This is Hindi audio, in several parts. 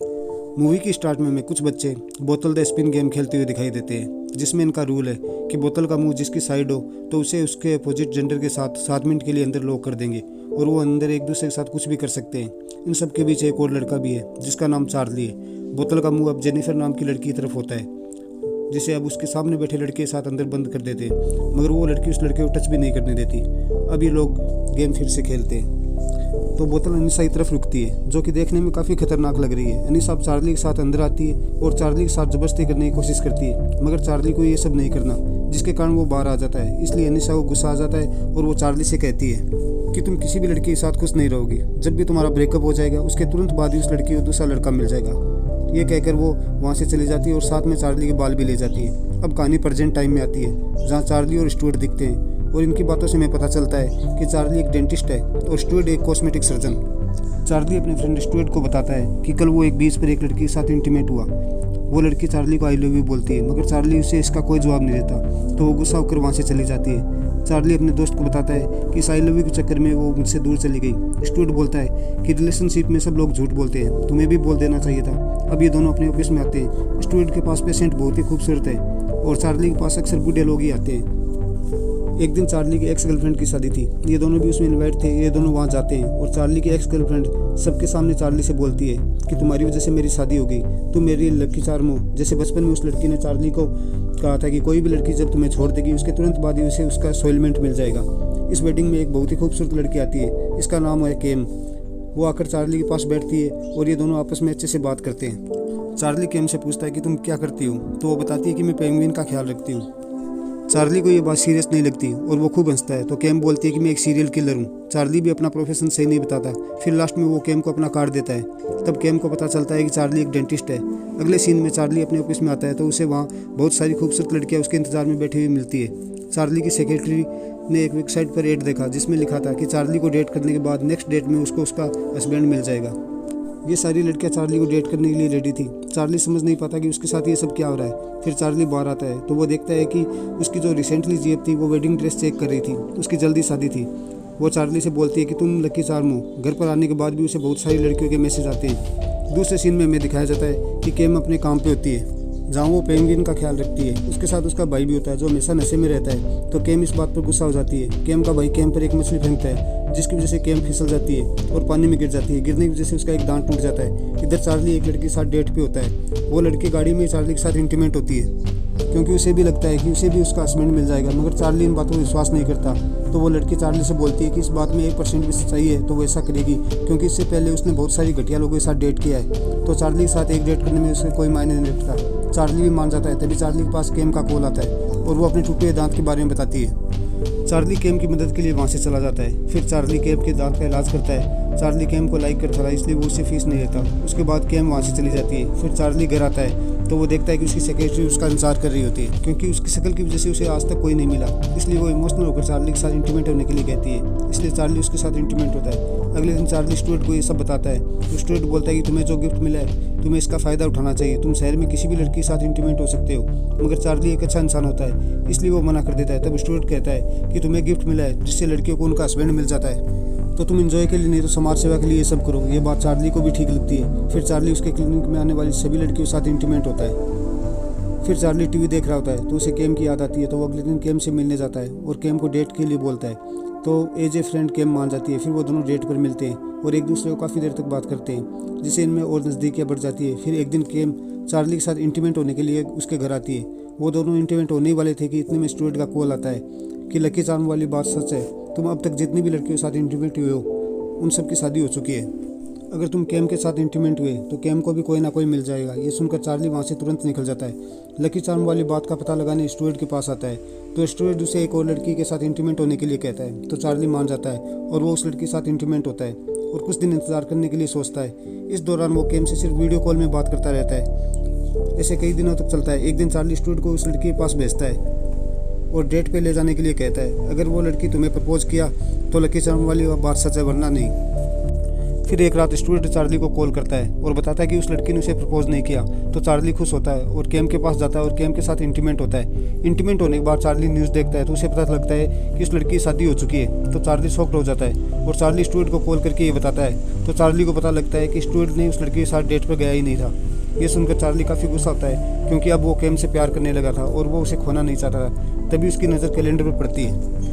मूवी की स्टार्ट में कुछ बच्चे बोतल द स्पिन गेम खेलते हुए दिखाई देते हैं, जिसमें इनका रूल है कि बोतल का मुंह जिसकी साइड हो तो उसे उसके अपोजिट जेंडर के साथ 7 मिनट के लिए अंदर लॉक कर देंगे और वो अंदर एक दूसरे के साथ कुछ भी कर सकते हैं। इन सब के बीच एक और लड़का भी है जिसका नाम चार्ली है। बोतल का मुंह अब जेनिफर नाम की लड़की की तरफ होता है, जिसे अब उसके सामने बैठे लड़के के साथ अंदर बंद कर देते हैं, मगर वो लड़की उस लड़के को टच भी नहीं करने देती। अब ये लोग गेम फिर से खेलते हैं तो बोतल अनीसा की तरफ रुकती है, जो कि देखने में काफ़ी खतरनाक लग रही है। अनीसा अब चार्ली के साथ अंदर आती है और चार्ली के साथ ज़बरदस्ती करने की कोशिश करती है, मगर चार्ली को ये सब नहीं करना, जिसके कारण वो बाहर आ जाता है। इसलिए अनीसा को गुस्सा आ जाता है और वो चार्ली से कहती है कि तुम किसी भी लड़की के साथ खुश नहीं रहोगी। जब भी तुम्हारा ब्रेकअप हो जाएगा उसके तुरंत बाद ही उस लड़की को दूसरा लड़का मिल जाएगा। ये कहकर वो वहाँ से चली जाती है और साथ में चार्ली के बाल भी ले जाती है। अब कहानी प्रेजेंट टाइम में आती है, जहाँ चार्ली और स्टुअर्ट दिखते हैं और इनकी बातों से हमें पता चलता है कि चार्ली एक डेंटिस्ट है और स्टुअर्ट एक कॉस्मेटिक सर्जन। चार्ली अपने फ्रेंड स्टुअर्ट को बताता है कि कल वो एक बीच पर एक लड़की के साथ इंटीमेट हुआ। वो लड़की चार्ली को आई लव यू बोलती है, मगर चार्ली उसे इसका कोई जवाब नहीं देता, तो वो गुस्सा होकर वहाँ से चली जाती है। चार्ली अपने दोस्त को बताता है कि इस आई लव यू के चक्कर में वो मुझसे दूर चली गई। स्टुअर्ट बोलता है कि रिलेशनशिप में सब लोग झूठ बोलते हैं, तुम्हें भी बोल देना चाहिए था। अब ये दोनों अपने ऑफिस में आते हैं। स्टुअर्ट के पास पेशेंट बहुत ही खूबसूरत है और चार्ली के पास अक्सर बूढ़े लोग ही आते हैं। एक दिन चार्ली की एक्स गर्लफ्रेंड की शादी थी, ये दोनों भी उसमें इनवाइट थे। ये दोनों वहाँ जाते हैं और चार्ली की एक्स गर्लफ्रेंड सबके सामने चार्ली से बोलती है कि तुम्हारी वजह से मेरी शादी हो गई, तुम मेरी लकी चार्म हो। जैसे बचपन में उस लड़की ने चार्ली को कहा था कि कोई भी लड़की जब तुम्हें छोड़ देगी उसके तुरंत बाद ही उसे उसका सोलमेंट मिल जाएगा। इस वेडिंग में एक बहुत ही खूबसूरत लड़की आती है, इसका नाम है केम। वो आकर चार्ली के पास बैठती है और ये दोनों आपस में अच्छे से बात करते हैं। चार्ली केम से पूछता है कि तुम क्या करती हो, तो वो बताती है कि मैं पेंगुइन का ख्याल रखती हूँ। चार्ली को ये बात सीरियस नहीं लगती और वो खूब हंसता है, तो केम बोलती है कि मैं एक सीरियल किलर हूँ। चार्ली भी अपना प्रोफेशन सही नहीं बताता। फिर लास्ट में वो केम को अपना कार्ड देता है। तब केम को पता चलता है कि चार्ली एक डेंटिस्ट है। अगले सीन में चार्ली अपने ऑफिस में आता है तो उसे वहाँ बहुत सारी खूबसूरत लड़कियाँ उसके इंतजार में बैठी हुई मिलती है। चार्ली की सेक्रेटरी ने एक वेबसाइट पर एड देखा जिसमें लिखा था कि चार्ली को डेट करने के बाद नेक्स्ट डेट में उसको उसका हस्बैंड मिल जाएगा। ये सारी लड़कियां चार्ली को डेट करने के लिए रेडी थी। चार्ली समझ नहीं पाता कि उसके साथ ये सब क्या हो रहा है। फिर चार्ली बाहर आता है तो वो देखता है कि उसकी जो रिसेंटली जीएफ थी वो वेडिंग ड्रेस चेक कर रही थी, उसकी जल्दी शादी थी। वो चार्ली से बोलती है कि तुम लकी चार्म हो। घर पर आने के बाद भी उसे बहुत सारी लड़कियों के मैसेज आते हैं। दूसरे सीन में हमें दिखाया जाता है कि केम अपने काम पे होती है, जहाँ वो पेंगुइन का ख्याल रखती है। उसके साथ उसका भाई भी होता है जो हमेशा नशे में रहता है, तो केम इस बात पर गुस्सा हो जाती है। केम का भाई केम पर एक मछली फेंकता है जिसकी वजह से केम फिसल जाती है और पानी में गिर जाती है। गिरने की वजह से उसका एक दांत टूट जाता है। इधर चार्ली एक लड़की के साथ डेट पे होता है। वो लड़की गाड़ी में चार्ली के साथ इंटीमेट होती है, क्योंकि उसे भी लगता है कि उसे भी उसका हस्बैंड मिल जाएगा, मगर चार्ली इन बातों पर विश्वास नहीं करता। तो वो लड़की चार्ली से बोलती है कि इस बात में 1% भी सच्चाई है तो वो ऐसा करेगी, क्योंकि इससे पहले उसने बहुत सारी घटिया लोगों के साथ डेट किया है। तो चार्ली के साथ एक डेट करने में उसे कोई मायने नहीं रखता। चार्ली भी मान जाता है। तभी चार्ली के पास केम का कॉल आता है और वो अपने टूटे दांत के बारे में बताती है। चार्ली केम की मदद के लिए वहाँ से चला जाता है। फिर चार्ली केम के दांत का इलाज करता है। चार्ली केम को लाइक करता था, इसलिए वो उससे फीस नहीं लेता। उसके बाद केम वहाँ से चली जाती है। फिर चार्ली घर आता है तो वो देखता है कि उसकी सेक्रेटरी उसका इंतजार कर रही होती है, क्योंकि उसकी शक्ल की वजह से उसे आज तक कोई नहीं मिला। इसलिए वो इमोशनल होकर चार्ली के साथ इंटीमेट होने के लिए कहती है। इसलिए चार्ली उसके साथ इंटीमेट होता है। अगले दिन चार्ली स्टुअर्ट को ये सब बताता है तो स्टुअर्ट बोलता है कि तुम्हें जो गिफ्ट मिला है तुम्हें इसका फ़ायदा उठाना चाहिए। तुम शहर में किसी भी लड़की के साथ इंटीमेट हो सकते हो। मगर चार्ली एक अच्छा इंसान होता है, इसलिए वो मना कर देता है। तब स्टुअर्ट कहता है कि तुम्हें गिफ्ट मिला है जिससे लड़कियों को उनका हस्बैंड मिल जाता है, तो तुम एंजॉय के लिए नहीं तो समाज सेवा के लिए ये सब करो। ये बात चार्ली को भी ठीक लगती है। फिर चार्ली उसके क्लिनिक में आने वाली सभी लड़कियों के साथ इंटीमेट होता है। फिर चार्ली टीवी देख रहा होता है तो उसे केम की याद आती है, तो वो अगले दिन केम से मिलने जाता है और केम को डेट के लिए बोलता है। तो एज ए फ्रेंड केम मान जाती है। फिर वो दोनों डेट पर मिलते हैं और एक दूसरे को काफ़ी देर तक बात करते हैं, जिससे इनमें और नज़दीकियाँ बढ़ जाती है। फिर एक दिन केम चार्ली के साथ इंटीमेट होने के लिए उसके घर आती है। वो दोनों इंटीमेट होने वाले थे कि इतने में स्टुअर्ट का कॉल आता है कि लकी चार्म वाली बात सच है। तुम अब तक जितनी भी लड़कियों के साथ इंटीमेट हुए हो उन सब की शादी हो चुकी है। अगर तुम केम के साथ इंटीमेट हुए तो केम को भी कोई ना कोई मिल जाएगा। ये सुनकर चार्ली वहाँ से तुरंत निकल जाता है। लकी चार्म वाली बात का पता लगाने स्टुअर्ट के पास आता है, तो स्टुअर्ट उसे एक और लड़की के साथ इंटीमेट होने के लिए कहता है। तो चार्ली मान जाता है और वो उस लड़की के साथ इंटीमेट होता है और कुछ दिन इंतजार करने के लिए सोचता है। इस दौरान वो केम से सिर्फ वीडियो कॉल में बात करता रहता है। ऐसे कई दिनों तक चलता है। एक दिन चार्ली स्टुअर्ट को उस लड़की के पास भेजता है और डेट पे ले जाने के लिए कहता है। अगर वो लड़की तुम्हें प्रपोज किया तो लकी चार्म वाली बात सच है, वरना नहीं। फिर एक रात स्टूडेंट चार्ली को कॉल करता है और बताता है कि उस लड़की ने उसे प्रपोज नहीं किया। तो चार्ली खुश होता है और केम के पास जाता है और केम के साथ इंटीमेट होता है। इंटीमेट होने के बाद चार्ली न्यूज़ देखता है तो उसे पता लगता है कि उस लड़की की शादी हो चुकी है। तो चार्ली शॉक्ड हो जाता है और चार्ली स्टूडेंट को कॉल करके ये बताता है। तो चार्ली को पता लगता है कि स्टूडेंट ने उस लड़की के साथ डेट पर गया ही नहीं था। ये सुनकर चार्ली काफ़ी गुस्सा होता है क्योंकि अब वो केम से प्यार करने लगा था और वो उसे खोना नहीं चाहता था। तभी उसकी नज़र कैलेंडर पर पड़ती है।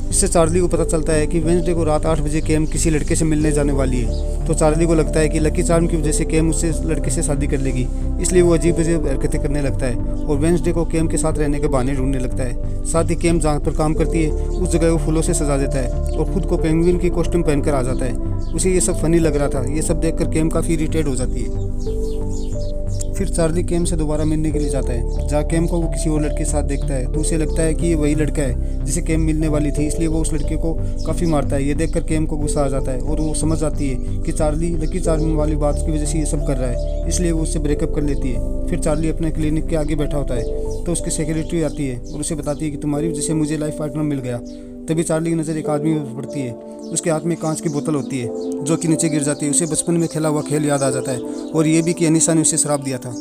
इससे चार्ली को पता चलता है कि वेंसडे को रात 8 बजे केम किसी लड़के से मिलने जाने वाली है। तो चार्ली को लगता है कि लकी चार्म की वजह से केम उससे लड़के से शादी कर लेगी, इसलिए वो अजीब अजीब हरकतें करने लगता है और वेंसडे को केम के साथ रहने के बहाने ढूंढने लगता है। साथ ही केम जहाँ पर काम करती है उस जगह वो फूलों से सजा देता है और खुद को पेंगुइन की कॉस्ट्यूम पहनकर आ जाता है। उसे ये सब फनी लग रहा था। ये सब देखकर केम काफ़ी इरिटेट हो जाती है। फिर चार्ली केम से दोबारा मिलने के लिए जाता है, जहाँ केम को वो किसी और लड़के के साथ देखता है तो उसे लगता है कि ये वही लड़का है जिसे केम मिलने वाली थी, इसलिए वो उस लड़के को काफ़ी मारता है। ये देखकर केम को गुस्सा आ जाता है और वो समझ जाती है कि चार्ली लकी चार्म वाली बात की वजह से ये सब कर रहा है, इसलिए वो उससे ब्रेकअप कर लेती है। फिर चार्ली अपने क्लिनिक के आगे बैठा होता है तो उसकी सेक्रेटरी आती है और उसे बताती है कि तुम्हारी वजह से मुझे लाइफ पार्टनर मिल गया। तभी चार्ली की नज़र एक आदमी पर पड़ती है। उसके हाथ में कांच की बोतल होती है जो कि नीचे गिर जाती है। उसे बचपन में खेला हुआ खेल याद आ जाता है और ये भी कि अनीसा ने उसे शराब दिया था,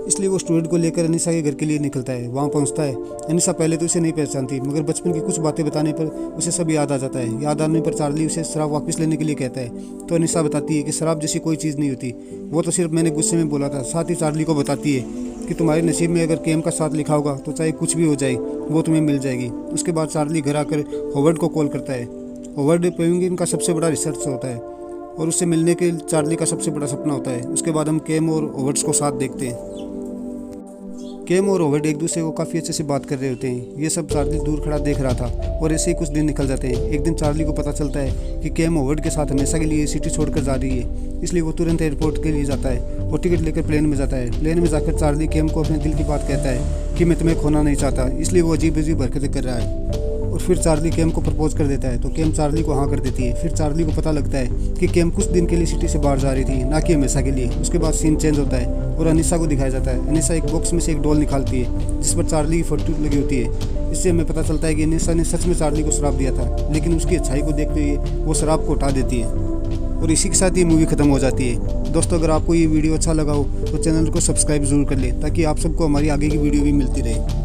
इसलिए वो स्टूडेंट को लेकर अनीसा के घर के लिए निकलता है। वहाँ पहुँचता है। अनीसा पहले तो उसे नहीं पहचानती, मगर बचपन की कुछ बातें बताने पर उसे सब याद आ जाता है। याद आने पर चार्ली उसे शराब वापस लेने के लिए कहता है। तो अनीसा बताती है कि शराब जैसी कोई चीज़ नहीं होती, वो तो सिर्फ मैंने गुस्से में बोला था। साथ ही चार्ली को बताती है कि तुम्हारे नसीब में अगर केम का साथ लिखा होगा तो चाहे कुछ भी हो जाए वो तुम्हें मिल जाएगी। उसके बाद चार्ली घर आकर हॉवर्ड को कॉल करता है। हॉवर्ड पेंगुइन का सबसे बड़ा रिसर्च होता है और उससे मिलने के चार्ली का सबसे बड़ा सपना होता है। उसके बाद हम केम और हॉवर्ड्स को साथ देखते हैं। केम और हॉवर्ड एक दूसरे को काफ़ी अच्छे से बात कर रहे होते हैं। ये सब चार्ली दूर खड़ा देख रहा था और ऐसे ही कुछ दिन निकल जाते हैं। एक दिन चार्ली को पता चलता है कि केम हॉवर्ड के साथ हमेशा के लिए सिटी छोड़कर जा रही है, इसलिए वो तुरंत एयरपोर्ट के लिए जाता है और टिकट लेकर प्लेन में जाता है। प्लेन में जाकर चार्ली केम को अपने दिल की बात कहता है कि मैं तुम्हें खोना नहीं चाहता, इसलिए वो अजीब अजीब हरकतें कर रहा है। और फिर चार्ली केम को प्रपोज कर देता है तो केम चार्ली को हाँ कर देती है। फिर चार्ली को पता लगता है कि केम कुछ दिन के लिए सिटी से बाहर जा रही थी, ना कि हमेशा के लिए। उसके बाद सीन चेंज होता है और अनीसा को दिखाया जाता है। अनीसा एक बॉक्स में से एक डॉल निकालती है जिस पर चार्ली की फोटो लगी होती है। इससे हमें पता चलता है कि अनीसा ने सच में चार्ली को शराब दिया था, लेकिन उसकी अच्छाई को देखते हुए वो शराब को उठा देती है। और इसी के साथ ये मूवी खत्म हो जाती है। दोस्तों, अगर आपको ये वीडियो अच्छा लगा हो तो चैनल को सब्सक्राइब जरूर कर लें ताकि आप सबको हमारी आगे की वीडियो भी मिलती रहे।